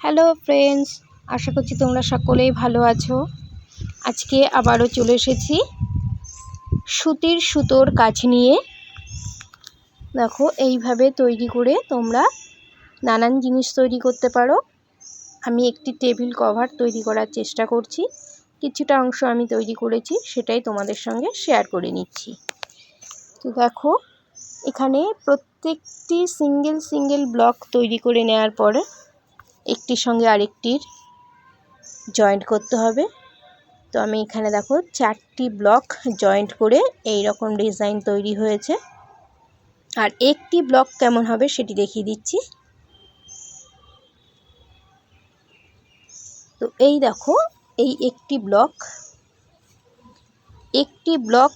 Hello friends, আশা করছি তোমরা সকলেই ভালো আছো। আজকে আবারও চলে এসেছি সুতোর কাজ নিয়ে। দেখো, এইভাবে তৈরি করে তোমরা নানান জিনিস তৈরি করতে পারো। আমি একটি টেবিল কভার তৈরি করার চেষ্টা করছি। কিছুটা অংশ আমি তৈরি করেছি, সেটাই তোমাদের সঙ্গে শেয়ার করে নিচ্ছি। তো দেখো, এখানে প্রত্যেকটি সিঙ্গেল ব্লক তৈরি করে নেওয়ার পরে একটির সঙ্গে আরেকটির জয়েন্ট করতে হবে। তো আমি এখানে দেখো 4টি ব্লক জয়েন্ট করে এই রকম ডিজাইন তৈরি হয়েছে। আর একটি ব্লক কেমন হবে সেটি দেখিয়ে দিচ্ছি। তো এই দেখো, এই একটি ব্লক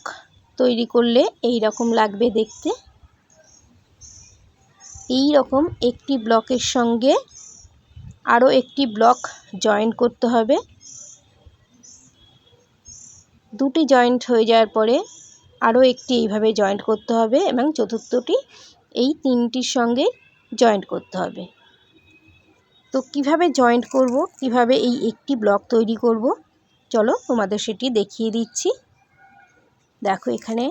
তৈরি করলে এই রকম লাগবে দেখতে। এই রকম একটি ব্লকের সঙ্গে আরও একটি ব্লক জয়েন্ট করতে হবে। দুটি জয়েন্ট হয়ে যাওয়ার পরে আরও একটি এইভাবে জয়েন্ট করতে হবে এবং চতুর্থটি এই তিনটির সঙ্গে জয়েন্ট করতে হবে। তো কিভাবে জয়েন্ট করব, কিভাবে এই একটি ব্লক তৈরি করব, চলো তোমাদের সেটি দেখিয়ে দিচ্ছি। দেখো, এখানে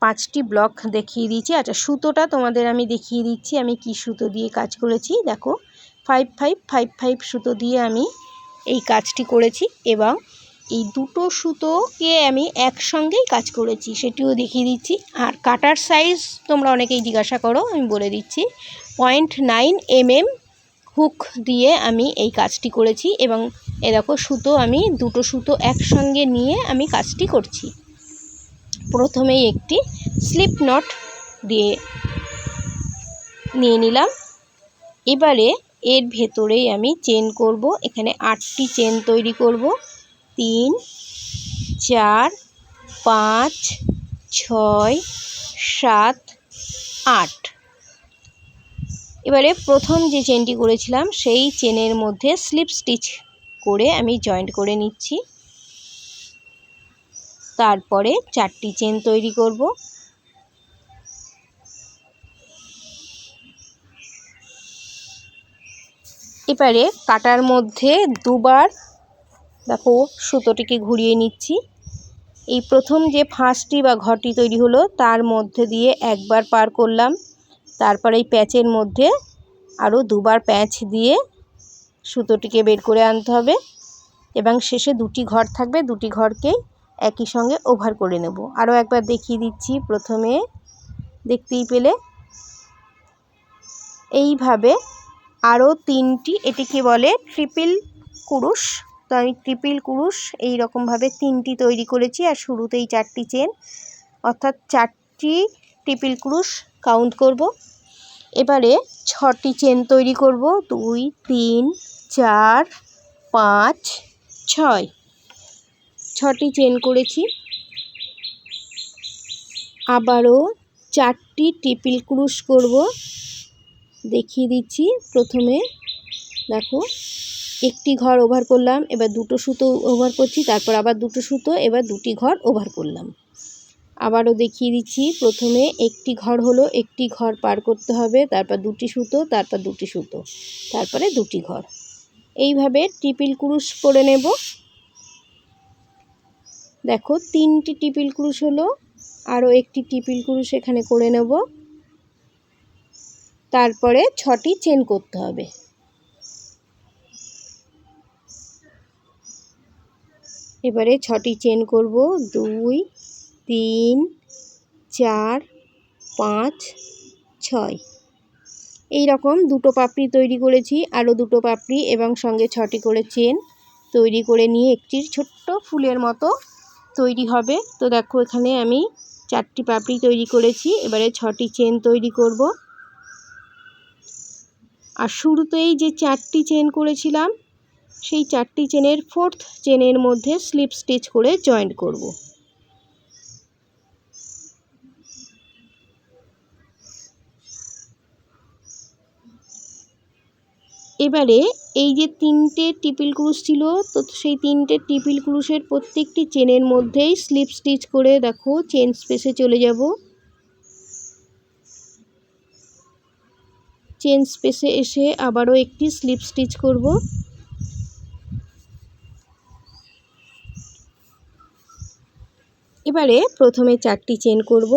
5টি ব্লক দেখিয়ে দিচ্ছি। আচ্ছা, সুতোটা তোমাদের আমি দেখিয়ে দিচ্ছি আমি কি সুতো দিয়ে কাজ করেছি। দেখো, 5 সুতো দিয়ে আমি এই কাজটি করেছি এবং এই দুটো সুতোকে আমি একসঙ্গেই কাজ করেছি, সেটিও দেখিয়ে দিচ্ছি। আর কাটার সাইজ তোমরা অনেকেই জিজ্ঞাসা করো, আমি বলে দিচ্ছি। 0.9 mm হুক দিয়ে আমি এই কাজটি করেছি এবং এ দেখো, সুতো আমি দুটো সুতো একসঙ্গে নিয়ে আমি কাজটি করছি। প্রথমেই একটি স্লিপ নট দিয়ে নিয়ে নিলাম। এবারে এর ভেতরেই আমি চেন করব। এখানে 8টি চেন তৈরি করব। 3, 4, 5, 6, 7, 8। এবারে প্রথম যে চেনটি করেছিলাম সেই চেনের মধ্যে স্লিপ স্টিচ করে আমি জয়েন্ট করে নিচ্ছি। তারপরে 4টি চেন তৈরি করব। এবারে কাটার মধ্যে দুবার দেখো সুতোটিকে ঘুরিয়ে নিচ্ছি। এই প্রথম যে ফাঁসটি বা ঘরটি তৈরি হলো তার মধ্যে দিয়ে একবার পার করলাম। তারপরে এই প্যাচের মধ্যে আরও দুবার প্যাচ দিয়ে সুতোটিকে বের করে আনতে হবে এবং শেষে দুটি ঘর থাকবে, দুটি ঘরকেই একই সঙ্গে ওভার করে নেব। আরও একবার দেখিয়ে দিচ্ছি। প্রথমে দেখতেই পেলে এইভাবে আরও 3টি, এটিকে বলে ট্রিপল কুরুশ। তো আমি ট্রিপল কুরুশ এই রকমভাবে 3টি তৈরি করেছি। আর শুরুতেই 4টি চেন, অর্থাৎ 4টি ট্রিপল কুরুশ কাউন্ট করব। এবারে 6টি চেন তৈরি করব। 2, 3, 4, 5, 6। 6টি চেন করেছি। আবারও 4টি ট্রিপল কুরুশ করব, দেখিয়ে দিচ্ছি। প্রথমে দেখো, একটি ঘর ওভার করলাম, এবার দুটো সুতো ওভার করছি, তারপর আবার দুটো সুতো, এবার দুটি ঘর ওভার করলাম। আবারও দেখিয়ে দিচ্ছি। প্রথমে একটি ঘর হলো, একটি ঘর পার করতে হবে, তারপর দুটি সুতো, তারপর দুটি সুতো, তারপরে দুটি ঘর। এইভাবে ট্রিপল কুরুশ করে নেব। দেখো, 3টি ট্রিপল কুরুশ হলো, আরও একটি ট্রিপল কুরুশ এখানে করে নেব। তারপরে 6টি চেন করতে হবে। এবারে 6টি চেন করব। 2, 3, 4, 5, 6। এই রকম দুটো পাপড়ি তৈরি করেছি, আরও দুটো পাপড়ি এবং সঙ্গে 6টি করে চেন তৈরি করে নিয়ে একটি ছোট্ট ফুলের মতো তৈরি হবে। তো দেখো, এখানে আমি 4টি পাপড়ি তৈরি করেছি। এবারে 6টি চেন তৈরি করব। আর শুরুতেই যে 4টি চেন করেছিলাম সেই 4টি চেনের 4th চেনের মধ্যে স্লিপ স্টিচ করে জয়েন্ট করব। এবারে এই যে 3টে ট্রিপল ক্রুশ ছিল, তো সেই 3টে ট্রিপল ক্রুশের প্রত্যেকটি চেনের মধ্যেই স্লিপ স্টিচ করে দেখো চেন স্পেসে চলে যাব। চেন স্পেসে এসে আবারও একটি স্লিপ স্টিচ করব। এবারে প্রথমে 4টি চেন করব।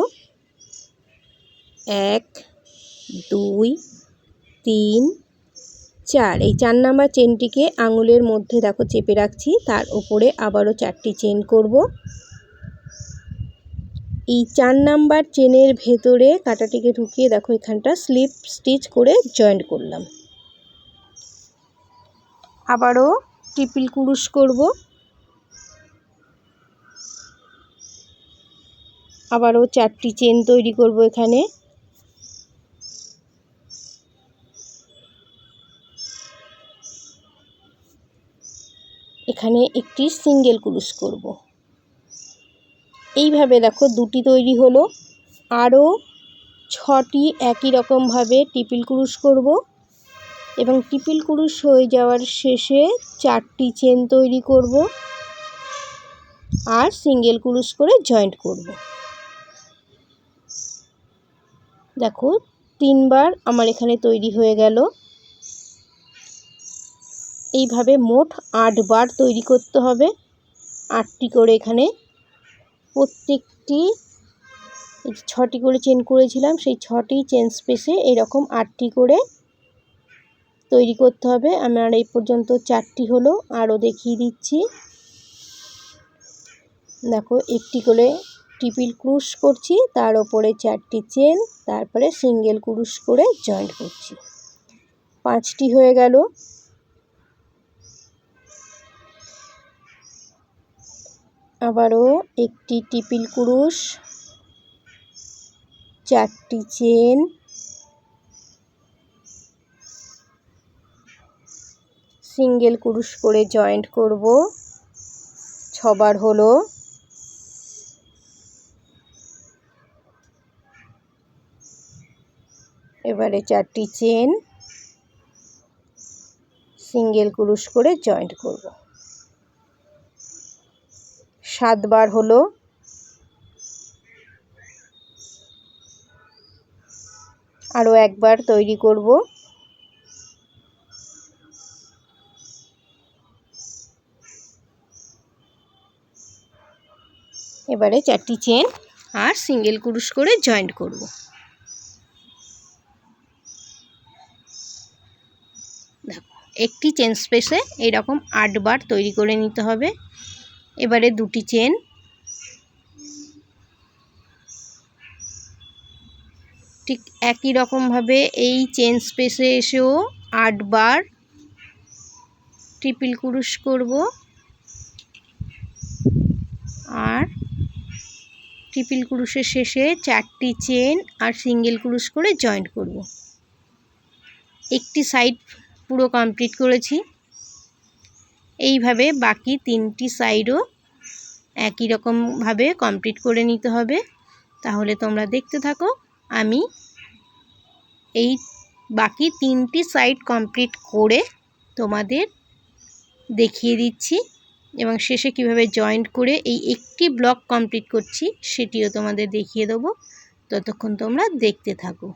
1 2 3 4। এই 4 নাম্বার চেনটিকে আঙুলের মধ্যে দেখো চেপে রাখছি, তার উপরে আবারও 4টি চেন করব। এই 4 নাম্বার চেনের ভেতরে কাঁটাটিকে ঢুকিয়ে দেখো এখানটা স্লিপ স্টিচ করে জয়েন্ট করলাম। আবারও ট্রিপল ক্রুশ করব। আবারও 4টি চেন তৈরি করব এখানে। এখানে একটি সিঙ্গেল ক্রুশ করব। এইভাবে দেখো 2টি তৈরি হলো। আরও 6টি একই রকমভাবে ট্রিপল ক্রুশ করব এবং ট্রিপল ক্রুশ হয়ে যাওয়ার শেষে 4টি চেন তৈরি করব আর সিঙ্গেল ক্রুশ করে জয়েন্ট করব। দেখো 3বার আমার এখানে তৈরি হয়ে গেল। এইভাবে মোট 8বার তৈরি করতে হবে। 8টি করে এখানে প্রত্যেকটি 6টি করে চেন করেছিলাম, সেই 6টি চেন স্পেসে এরকম 8টি করে তৈরি করতে হবে। আমার এই পর্যন্ত 4টি হলো, আরও দেখিয়ে দিচ্ছি। দেখো একটি করে ট্রিপল ক্রুশ করছি, তার উপরে 4টি চেন, তারপরে সিঙ্গেল ক্রুশ করে জয়েন্ট করছি। 5টি হয়ে গেল। আবারও একটি ট্রিপল ক্রুশ, 4টি চেন, সিঙ্গেল ক্রুশ করে জয়েন্ট করব। 6বার হলো। এবারে 4টি চেন, সিঙ্গেল ক্রুশ করে জয়েন্ট করব। 7বার হলো। আরও একবার তৈরি করব। এবারে 4টি চেন আর সিঙ্গেল ক্রুশ করে জয়েন্ট করব। দেখো একটি চেন স্পেসে এইরকম 8বার তৈরি করে নিতে হবে। এবারে 2টি চেন, ঠিক একই রকমভাবে এই চেন স্পেসে এসেও 8বার ট্রিপল ক্রুশ করব আর ট্রিপল ক্রুশের শেষে 4টি চেন আর সিঙ্গেল ক্রুশ করে জয়েন্ট করব। একটি সাইড পুরো কমপ্লিট করেছি। এইভাবে বাকি 3টি সাইডও একই রকমভাবে কমপ্লিট করে নিতে হবে। তাহলে তোমরা দেখতে থাকো, আমি এই বাকি 3টি সাইড কমপ্লিট করে তোমাদের দেখিয়ে দিচ্ছি এবং শেষে কিভাবে জয়েন্ট করে এই একটি ব্লক কমপ্লিট করছি সেটিও তোমাদের দেখিয়ে দেবো। ততক্ষণ তোমরা দেখতে থাকো।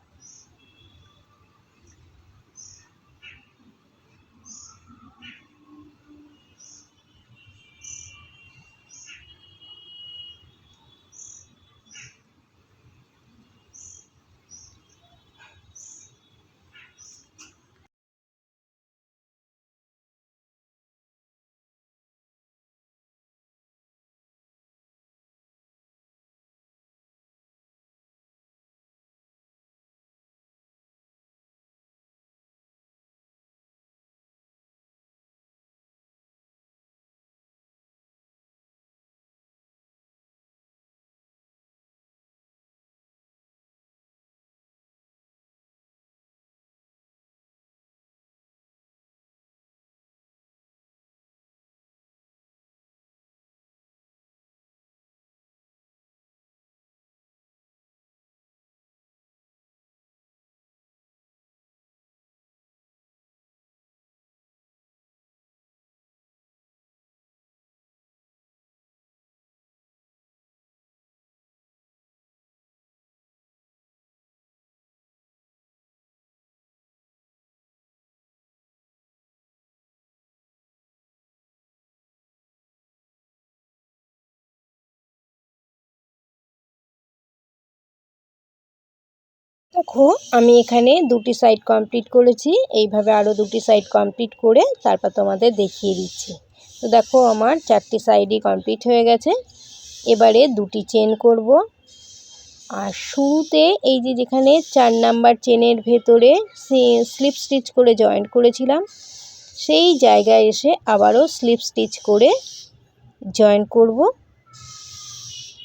দেখো আমি এখানে দুটি সাইড কমপ্লিট করেছি, এইভাবে আরও দুটি সাইড কমপ্লিট করে তারপর তোমাদের দেখিয়ে দিচ্ছি। তো দেখো আমার 4টি সাইডই কমপ্লিট হয়ে গেছে। এবারে দুটি চেন করব। আর শুরুতে এই যে যেখানে 4 নাম্বার চেনের ভেতরে স্লিপ স্টিচ করে জয়েন্ট করেছিলাম, সেই জায়গায় এসে আবারও স্লিপ স্টিচ করে জয়েন করব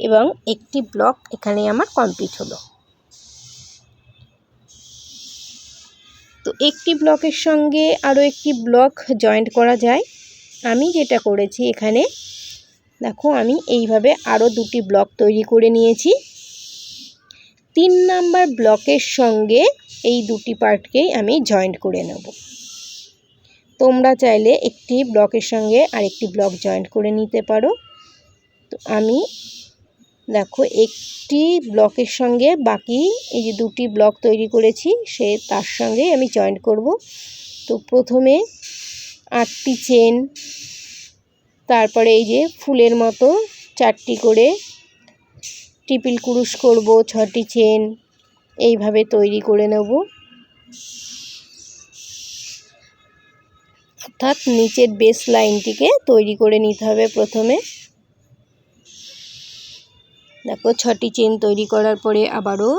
এবং একটি ব্লক এখানে আমার কমপ্লিট হলো। তো একটি ব্লকের সঙ্গে আরও একটি ব্লক জয়েন্ট করা যায়। আমি যেটা করেছি এখানে দেখো আমি এইভাবে আরও দুটি ব্লক তৈরি করে নিয়েছি। 3 নাম্বার ব্লকের সঙ্গে এই দুটি পার্টকেই আমি জয়েন্ট করে নেব। তোমরা চাইলে একটি ব্লকের সঙ্গে আরেকটি ব্লক জয়েন্ট করে নিতে পারো। তো আমি দেখো একটি ব্লকের সঙ্গে বাকি এই যে দুটি ব্লক তৈরি করেছি তার সঙ্গে আমি জয়েন্ট করব। তো প্রথমে 8টি চেন, তারপরে এই যে ফুলের মতো 4টি করে ট্রিপল ক্রুশ করব, 6টি চেন, এইভাবে তৈরি করে নেব। অর্থাৎ নিচের বেস লাইনটিকে তৈরি করে নিতে হবে প্রথমে। দেখো 6টি চেন তৈরি করার পরে আবারও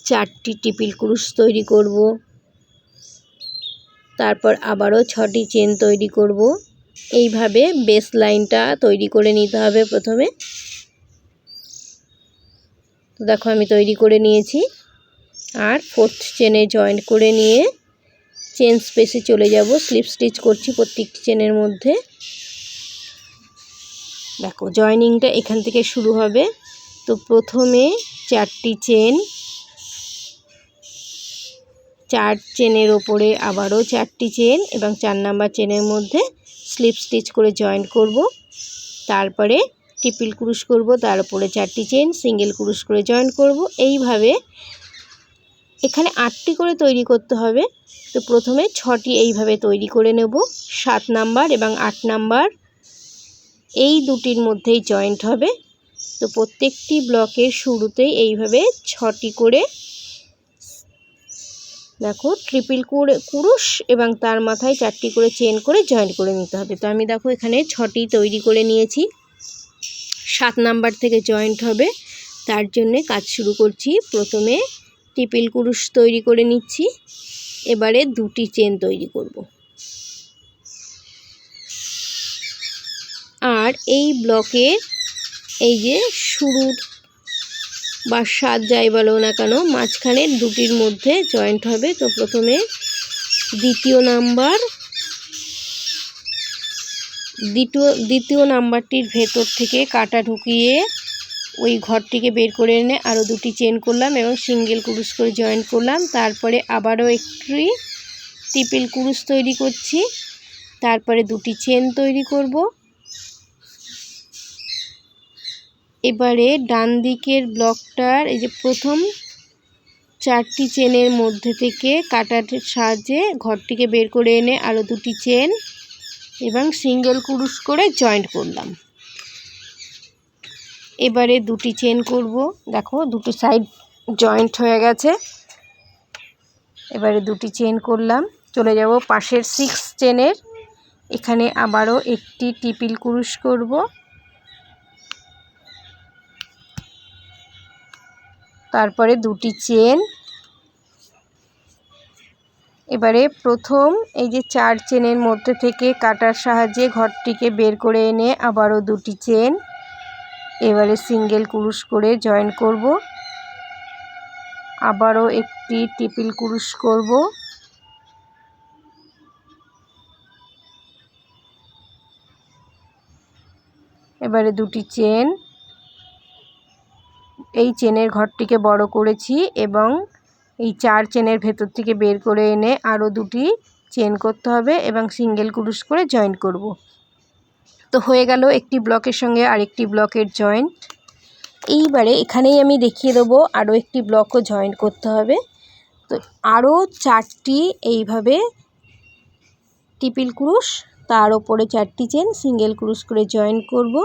4টি ট্রিপল ক্রুশ তৈরি করব, তারপর আবারও 6টি চেন তৈরি করব। এইভাবে বেস লাইনটা তৈরি করে নিতে হবে প্রথমে। তো দেখো আমি তৈরি করে নিয়েছি। আর 4th চেনে জয়েন্ট করে নিয়ে চেন স্পেসে চলে যাব। স্লিপ স্টিচ করছি প্রত্যেকটি চেনের মধ্যে। দেখো জয়েনিংটা এখান থেকে শুরু হবে। তো প্রথমে 4টি চেন, 4 চেনের ওপরে আবারও 4টি চেন এবং 4 নাম্বার চেনের মধ্যে স্লিপ স্টিচ করে জয়েন্ট করব। তারপরে ট্রিপল ক্রুশ করব, তার উপরে 4টি চেন, সিঙ্গেল ক্রুশ করে জয়েন্ট করব। এইভাবে এখানে 8টি করে তৈরি করতে হবে। তো প্রথমে 6টি এইভাবে তৈরি করে নেব। 7 নাম্বার এবং 8 নাম্বার এই দুটির মধ্যেই জয়েন্ট হবে। তো প্রত্যেকটি ব্লকের শুরুতেই এইভাবে 6টি করে দেখো ট্রিপল ক্রুশ এবং তার মাথায় 4টি করে চেন করে জয়েন্ট করে নিতে হবে। তো আমি দেখো এখানে 6টি তৈরি করে নিয়েছি। 7 নাম্বার থেকে জয়েন্ট হবে, তার জন্যে কাজ শুরু করছি। প্রথমে ট্রিপল ক্রুশ তৈরি করে নিচ্ছি, এবারে দুটি চেন তৈরি করব। আর এই ব্লকের এই যে শুরুর বা সাত যাই বলো না কেন, মাঝখানে দুটির মধ্যে জয়েন্ট হবে। তো প্রথমে দ্বিতীয় নাম্বারটির ভেতর থেকে কাটা ঢুকিয়ে ওই ঘরটিকে বের করে এনে আরও দুটি চেন করলাম এবং সিঙ্গেল ক্রুশ করে জয়েন্ট করলাম। তারপরে আবারও একটি ট্রিপল ক্রুশ তৈরি করছি, তারপরে দুটি চেন তৈরি করব। এবারে ডান দিকের ব্লকটার এই যে প্রথম 4টি চেনের মধ্যে থেকে কাটার সাহায্যে ঘরটিকে বের করে এনে আরও দুটি চেন এবং সিঙ্গেল ক্রুশ করে জয়েন্ট করলাম। এবারে দুটি চেন করব। দেখো দুটি সাইড জয়েন্ট হয়ে গেছে। এবারে দুটি চেন করলাম, চলে যাব পাশের 6 চেনের। এখানে আবারও একটি ট্রিপল ক্রুশ করব, তারপরে দুটি চেন। এবারে প্রথম এই যে 4 চেনের মধ্যে থেকে কাটার সাহায্যে ঘরটিকে বের করে এনে আবারও দুটি চেন, এবারে সিঙ্গেল ক্রুশ করে জয়েন করব, আবারও একটি ট্রিপল ক্রুশ করব, এবারে দুটি চেন। এই চেনের ঘরটিকে বড় করেছি এবং এই 4 চেনের ভেতর থেকে বের করে এনে আরও দুটি চেন করতে হবে এবং সিঙ্গেল ক্রুশ করে জয়েন্ট করব। তো হয়ে গেল একটি ব্লকের সঙ্গে আরেকটি ব্লকের জয়েন্ট। এইবারে এখানেই আমি দেখিয়ে দেবো আরও একটি ব্লকও জয়েন্ট করতে হবে। তো আরও 4টি এইভাবে ট্রিপল ক্রুশ, তার ওপরে 4টি চেন, সিঙ্গেল ক্রুশ করে জয়েন্ট করব,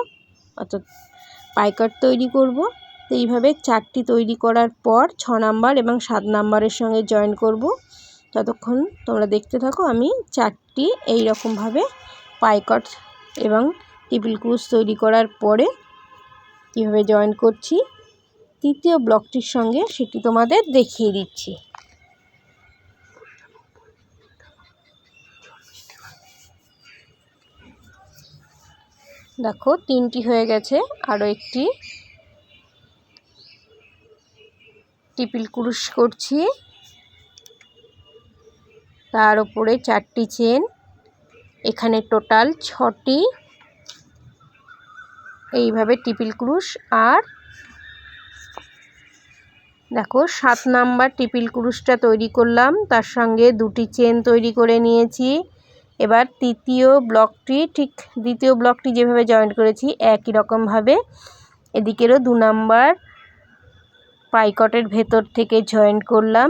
অর্থাৎ পাইকাট তৈরি করব। তো এইভাবে 4টি তৈরি করার পর 6 নাম্বার এবং 7 নাম্বারের সঙ্গে জয়েন করব। ততক্ষণ তোমরা দেখতে থাকো আমি 4টি এই রকমভাবে পাইকট এবং টিপিল ক্রুশ তৈরি করার পরে কীভাবে জয়েন করছি তৃতীয় ব্লকটির সঙ্গে সেটি তোমাদের দেখিয়ে দিচ্ছি। দেখো 3টি হয়ে গেছে, আরও একটি টিপিল ক্রুশ করছি, তার উপরে 4টি চেন, এখানে টোটাল 6টি এইভাবে টিপিল ক্রুশ। আর দেখো 7 নাম্বার টিপিল ক্রুশটা তৈরি করলাম, তার সঙ্গে 2টি চেন তৈরি করে নিয়েছি। এবার তৃতীয় ব্লকটি ঠিক দ্বিতীয় ব্লকটি যেভাবে জয়েন করেছি একই রকমভাবে এদিকেরও 2 নাম্বার পাইকটের ভেতর থেকে জয়েন করলাম,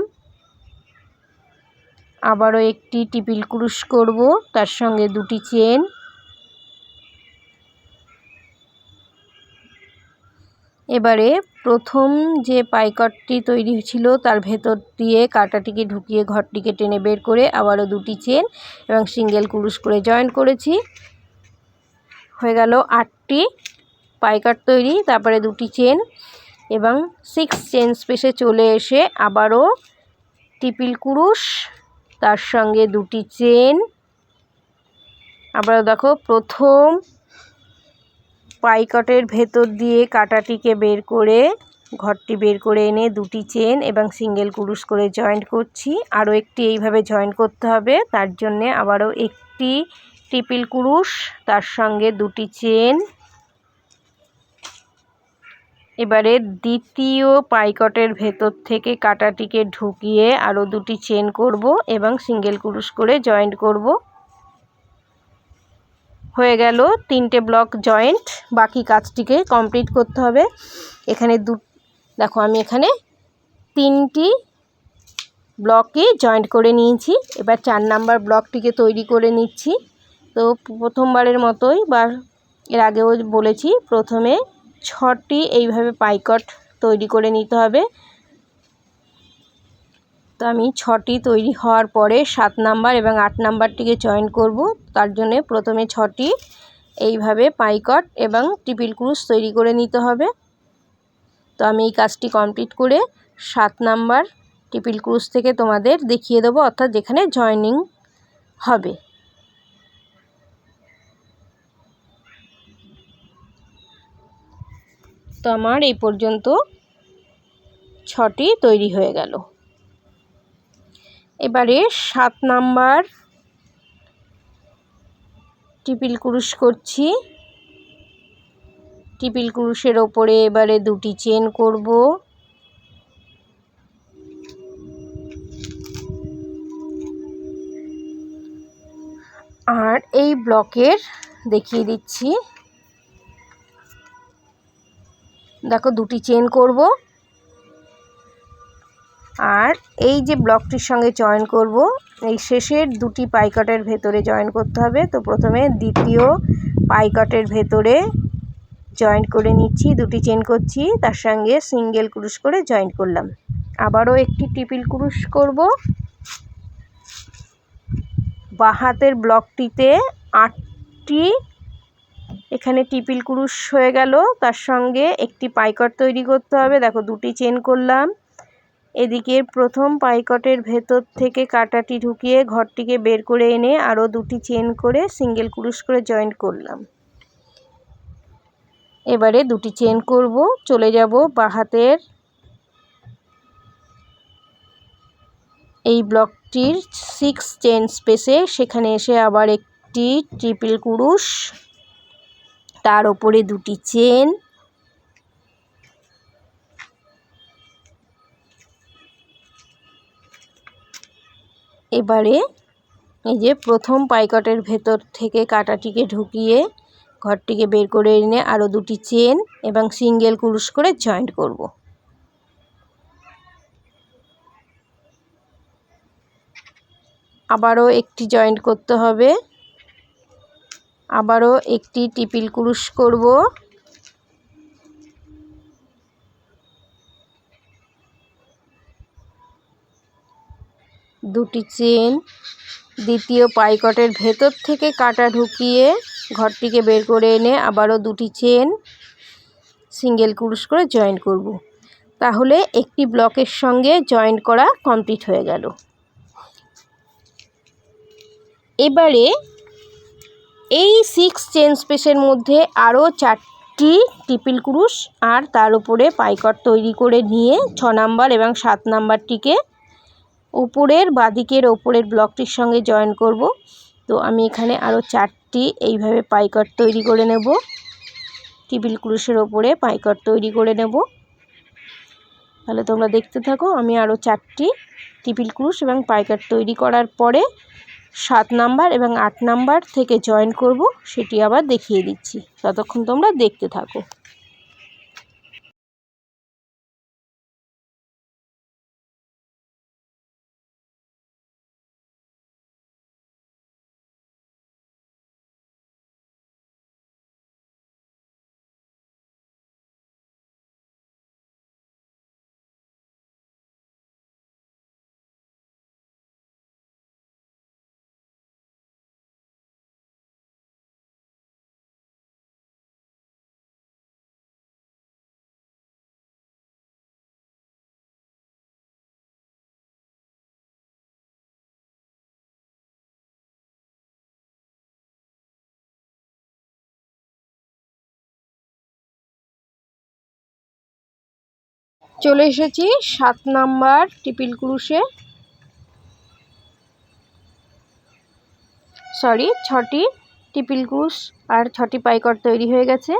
আবারও একটি টিপিল ক্রুশ করব, তার সঙ্গে 2টি চেন। এবারে প্রথম যে পাইকটটি তৈরি ছিল তার ভেতর দিয়ে কাঁটাটিকে ঢুকিয়ে ঘরটিকে টেনে বের করে আবারও 2টি চেন এবং সিঙ্গেল ক্রুশ করে জয়েন করেছি। হয়ে গেল 8টি পাইকট তৈরি, তারপরে 2টি চেন এবং 6 চেন স্পেসে চলে এসে আবারও টিপিল ক্রুশ, তার সঙ্গে 2টি চেন। আবারও দেখো প্রথম পাইকটের ভেতর দিয়ে কাঁটাটিকে বের করে ঘরটি বের করে এনে 2টি চেন এবং সিঙ্গেল ক্রুশ করে জয়েন্ট করছি। আরও একটি এইভাবে জয়েন করতে হবে, তার জন্যে আবারও একটি টিপিল ক্রুশ, তার সঙ্গে 2টি চেন। এবারে দ্বিতীয় পাইকটের ভেতর থেকে কাঁটাটিকে ঢুকিয়ে আরও 2টি চেন করব এবং সিঙ্গেল ক্রুশ করে জয়েন্ট করব। হয়ে গেল 3টে ব্লক জয়েন্ট, বাকি কাজটিকে কমপ্লিট করতে হবে। এখানে দেখো আমি এখানে 3টি ব্লকে জয়েন্ট করে নিয়েছি। এবার 4 নাম্বার ব্লকটিকে তৈরি করে নিচ্ছি। তো প্রথমবারের মতোই বা এর আগেও বলেছি প্রথমে 6টি এইভাবে পাইকট তৈরি করে নিতে হবে। তো আমি 6টি তৈরি হওয়ার পরে 7 নাম্বার এবং 8 নাম্বারটিকে জয়েন করব, তার জন্য প্রথমে 6টি এইভাবে পাইকট এবং টিপিল ক্রুশ তৈরি করে নিতে হবে। তো আমি এই কাজটি কমপ্লিট করে 7 নাম্বার টিপিল ক্রুশ থেকে তোমাদের দেখিয়ে দেবো, অর্থাৎ যেখানে জয়েনিং হবে। তো আমার এই পর্যন্ত 6টি তৈরি হয়ে গেল। এবারে 7 নাম্বার টিপিল ক্রুশ করছি, টিপিল ক্রুশের ওপরে এবারে 2টি চেন করব, আর এই ব্লকের দেখিয়ে দিচ্ছি, দেখো 2টি চেন করব আর এই যে ব্লকটির সঙ্গে জয়েন করব এই শেষের 2টি পাইকটের ভেতরে জয়েন করতে হবে। তো প্রথমে দ্বিতীয় পাইকটের ভেতরে জয়েন করে নিচ্ছি, 2টি চেন করছি, তার সঙ্গে সিঙ্গেল ক্রুশ করে জয়েন করলাম, আবারও একটি টিপিল ক্রুশ করব। বাঁ হাতের ব্লকটিতে 8টি এখানে টিপিল ক্রুশ হয়ে গেল, তার সঙ্গে একটি পাইকট তৈরি করতে হবে। দেখো 2টি চেন করলাম, এদিকে প্রথম পাইকটের ভেতর থেকে কাঁটাটি ঢুকিয়ে ঘরটিকে বের করে এনে আরও 2টি চেন করে সিঙ্গেল ক্রুশ করে জয়েন্ট করলাম। এবারে 2টি চেন করব, চলে যাব বাঁ হাতের এই ব্লকটির 6 চেন স্পেসে, সেখানে এসে আবার একটি ট্রিপল ক্রুশ, তার উপরে 2টি চেন, এবারে এই যে প্রথম পাইকটের ভেতর থেকে কাঁটাটিকে ঢুকিয়ে ঘরটিকে বের করে এনে আরও 2টি চেন এবং সিঙ্গেল ক্রুশ করে জয়েন্ট করব। আবারও একটি জয়েন্ট করতে হবে, আবারও একটি ট্রিপল ক্রুশ করব, দুটি চেন, দ্বিতীয় পাইকটের ভেতর থেকে কাটা ঢুকিয়ে ঘরটিকে বের করে এনে আবারও দুটি চেন, সিঙ্গেল ক্রুশ করে জয়েন করব। তাহলে একটি ব্লকের সঙ্গে জয়েন করা কমপ্লিট হয়ে গেল। এবারে এই 6 চেন স্পেসের মধ্যে আরও 4টি ট্রিপল ক্রুশ আর তার উপরে পাইকট তৈরি করে নিয়ে 6 নাম্বার এবং 7 নাম্বারটিকে উপরের বাঁদিকের ওপরের ব্লকটির সঙ্গে জয়েন করব। তো আমি এখানে আরও 4টি এইভাবে পাইকট তৈরি করে নেব। ট্রিপল ক্রুশের ওপরে পাইকট তৈরি করে নেব। তাহলে তোমরা দেখতে থাকো। আমি আরও 4টি ট্রিপল ক্রুশ এবং পাইকট তৈরি করার পরে 7 নাম্বার এবং 8 নাম্বার থেকে জয়েন করব, সেটি আবার দেখিয়ে দিচ্ছি। ততক্ষণ তোমরা দেখতে থাকো। চলে এসেছি 7 নাম্বার ট্রিপল ক্রুশে, 6টি ট্রিপল ক্রুশ আর 6টি পাইকট তৈরি হয়ে গেছে।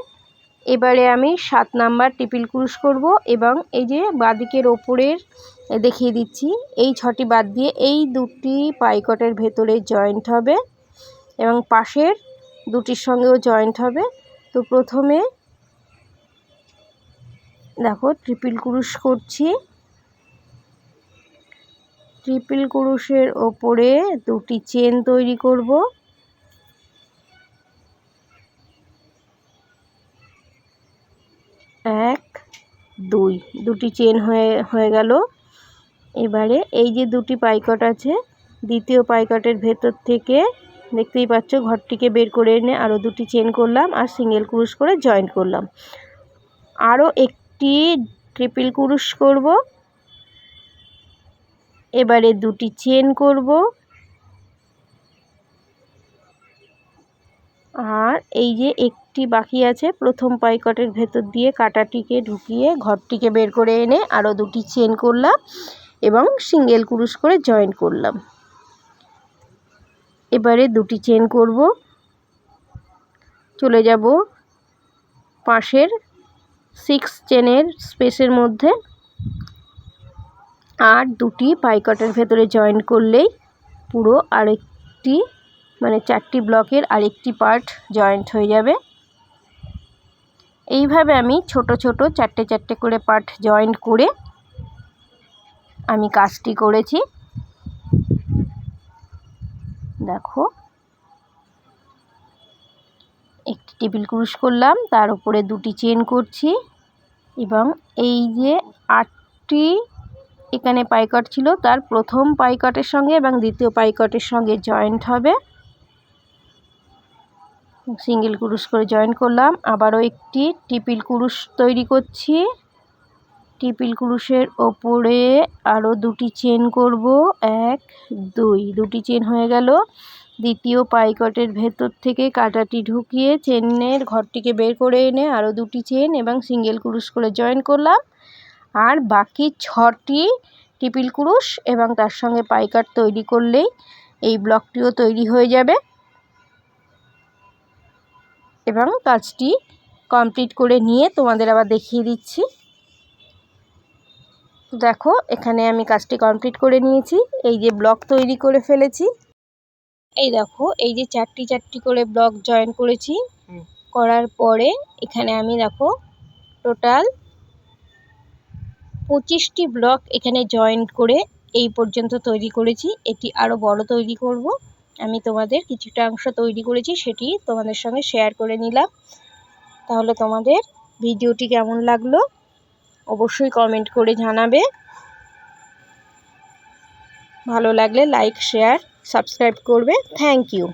এবারে আমি 7 নাম্বার ট্রিপল ক্রুশ করব এবং এই যে বাঁদিকের ওপরের দেখিয়ে দিচ্ছি, এই 6টি বাদ দিয়ে এই দুটি পাইকটের ভেতরে জয়েন্ট হবে এবং পাশের দুটির সঙ্গেও জয়েন্ট হবে। তো প্রথমে দেখো ট্রিপল ক্রুশ করছি। ট্রিপল ক্রুশের ওপরে দুটি চেন তৈরি করব। এক, দুই, দুটি চেন হয়ে গেল। এবারে এই যে দুটি পাইকট আছে, দ্বিতীয় পাইকটের ভেতর থেকে দেখতেই পাচ্ছ ঘরটিকে বের করে এনে আরও দুটি চেন করলাম আর সিঙ্গেল ক্রুশ করে জয়েন করলাম। আরও একটি ট্রিপল ক্রুশ করব। এবারে দুটি চেন করব আর এই যে একটি বাকি আছে, প্রথম পাইকটের ভেতর দিয়ে কাটাটিকে ঢুকিয়ে ঘরটিকে বের করে এনে আরও দুটি চেন করলাম এবং সিঙ্গেল ক্রুশ করে জয়েন করলাম। এবারে দুটি চেন করব, চলে যাব পাশের 6 চেনের স্পেসের মধ্যে আর দুটি পাইকটের ভেতরে জয়েন করলেই পুরো আরেকটি মানে 4টি ব্লকের আরেকটি পার্ট জয়েন্ট হয়ে যাবে। এইভাবে আমি ছোট ছোট 4টে 4টে করে পার্ট জয়েন্ট করে আমি কাজটি করেছি। দেখো একটি ট্রিপল ক্রুশ করলাম, তার উপরে দুটি চেন করছি এবং এই যে 8টি এখানে পাইকট ছিল তার প্রথম পাইকটের সঙ্গে এবং দ্বিতীয় পাইকটের সঙ্গে জয়েন্ট হবে, সিঙ্গেল ক্রুশ করে জয়েন করলাম। আবারও একটি ট্রিপল ক্রুশ তৈরি করছি। ট্রিপল ক্রুশের ওপরে আরও দুটি চেন করব, 1, 2, দুটি চেন হয়ে গেল। দ্বিতীয় পাইকটের ভেতর থেকে কাটাটি ঢুকিয়ে চেনের ঘরটিকে বের করে এনে আরও দুটি চেন এবং সিঙ্গেল ক্রুশ করে জয়েন করলাম আর বাকি 6টি ট্রিপল ক্রুশ এবং তার সঙ্গে পাইকট তৈরি করলেই এই ব্লকটিও তৈরি হয়ে যাবে এবং কাজটি কমপ্লিট করে নিয়ে তোমাদের আবার দেখিয়ে দিচ্ছি। দেখো এখানে আমি কাজটি কমপ্লিট করে নিয়েছি, এই যে ব্লক তৈরি করে ফেলেছি। এই দেখো এই যে 4টি 4টি করে ব্লক জয়েন করেছি, করার পরে এখানে আমি দেখো টোটাল 25টি ব্লক এখানে জয়েন করে এই পর্যন্ত তৈরি করেছি। এটি আরও বড় তৈরি করব। আমি তোমাদের কিছুটা অংশ তৈরি করেছি সেটি তোমাদের সঙ্গে শেয়ার করে নিলাম। তাহলে তোমাদের ভিডিওটি কেমন লাগলো অবশ্যই কমেন্ট করে জানাবে। ভালো লাগলে লাইক শেয়ার সাবস্ক্রাইব করবে। Thank you.